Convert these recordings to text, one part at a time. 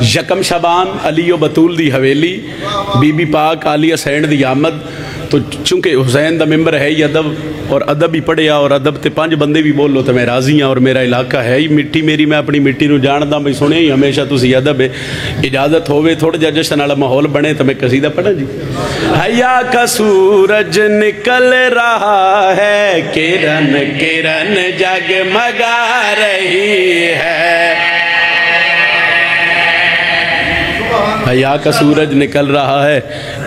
यकम शबान अली बतूल दी हवेली बीबी पाक आलिया सैन दी आमद। तो चूँकि हुसैन दा मेंबर है ही अदब और अदब ही पढ़िया और अदब ते 5 बंदे भी बोलो तो मैं राजी हाँ और मेरा इलाका है ही मिट्टी मेरी, मैं अपनी मिट्टी नूं जानदा मैं सुने ही हमेशा तुसी अदब है। इजाज़त होवे थोड़ा जिहा जश्न वाला माहौल बने तो मैं कसीदा पढ़ा जी। हया का सूरज निकल रहा है किरण किरण जगमगा रही है। हया का सूरज निकल रहा है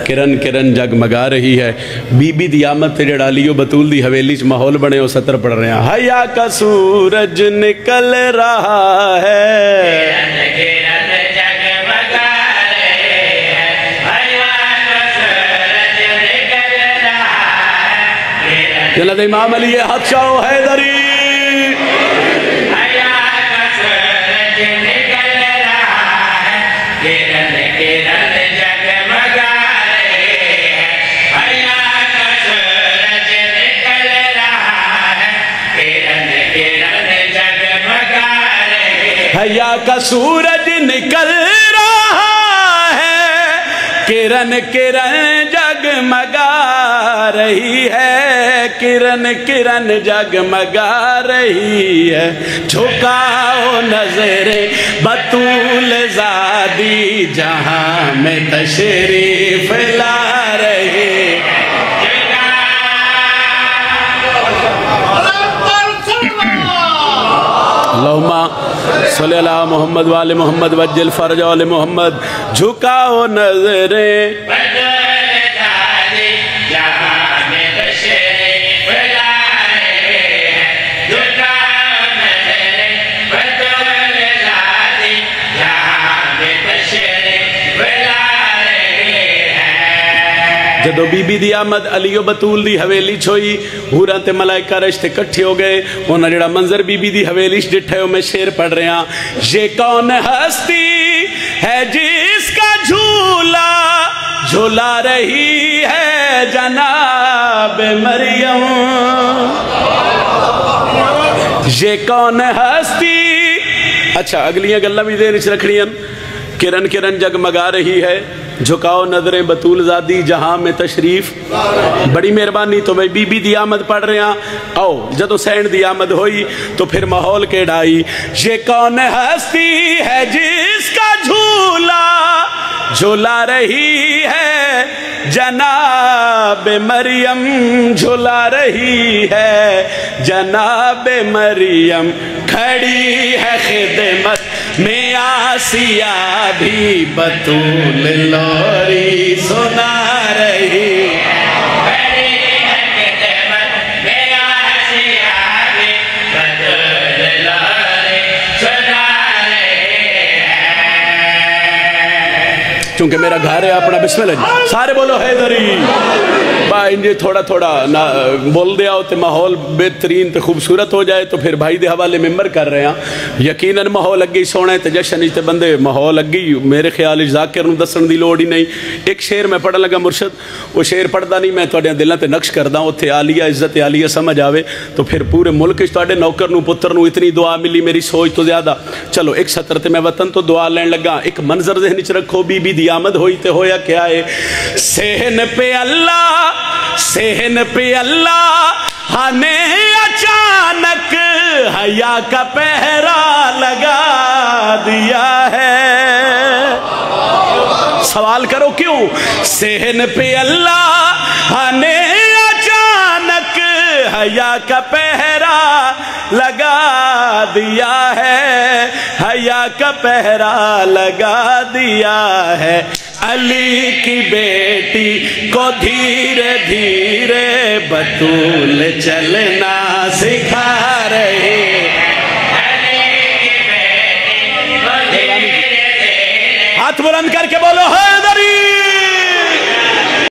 किरण किरण जगमगा रही है। बीबी दी आमद ते जेड़ा अली बतूल दी हवेली च माहौल बने वो सतर पढ़ रहे हैं। हया का सूरज निकल रहा है किरण जगमगा रही है। हया का सूरज निकल रहा है। जनाब इमाम अली हक शाह हैदरी। हया का सूरज निकल रहा है किरण किरण जगमगा रही है। किरण किरण जगमगा रही है। झुकाओ नजरें बतूल ज़ादी जहां में तशरीफ ला रही। अल्लाहुम्मा सल्ली अला मोहम्मद वाले मोहम्मद वज्जल फरज वाले मोहम्मद। झुकाओ नजरें जदों बीबी दी आमद अली बतूल दी हवेली छोई हूरां ते मलाइका रिश्ते इकट्ठे हो गए। उन्हें जेड़ा मंजर बीबी दी हवेली डिठा है मैं शेर पढ़ रहा। ये कौन हस्ती है जिसका झूला झूला रही है जनाब मरियम। ये कौन हस्ती। अच्छा अगलियां गल्लां भी देर च रखनियां। किरण किरण जगमगा रही है। झुकाओ नजरें बतूल ज़ादी जहां में तशरीफ। बड़ी मेहरबानी। तो मैं बीबी दी आमद पढ़ रहा। आओ जदों सैन दी आमद होई तो फिर माहौल के डाई। ये कौन हस्ती है जिसका झूला झूला रही है जनाब मरियम। झूला रही है जनाब मरियम। खड़ी है खिदमत में आसिया भी बतूल लोरी सुना रही। क्योंकि मेरा घर है अपना बिस्मिल्लाह जी सारे बोलो हैदरी। भाई इंजे थोड़ा थोड़ा ना बोल दिया तो माहौल बेहतरीन तो खूबसूरत हो जाए। तो फिर भाई दे हवाले मेंबर कर रहे हैं। यकीनन माहौल अगे सोना तो जश्न ते बंदे माहौल अगे मेरे ख्याल जाकिर नूं दस्सण दी लोड़ ही नहीं। एक शेर मैं पढ़न लगा मुर्शद वो शेर पढ़दा नहीं मैं तुहाडे दिलां ते नक्श करदा। उत्थे आलिया इज्जत आलिया समझ आवे तो फिर पूरे मुल्क तुहाडे नौकर नूं पुत्र नूं इतनी दुआ मिली मेरी सोच तो ज़्यादा। चलो एक सत्र ते मैं वतन तो दुआ लैन लगा। एक मंजर ज़हन च रखो बीबी दी आमद हुई तो होया क्या है। सेहन पे अल्लाह हने अचानक हया का पहरा लगा दिया है। सवाल करो क्यों। सेहन पे अल्लाह हने अचानक हया का पहरा लगा दिया है। हया का पहरा लगा दिया है। अली की बेटी को धीरे धीरे बतूल चलना सिखा रहे। हाथ बुलंद करके बोलो है।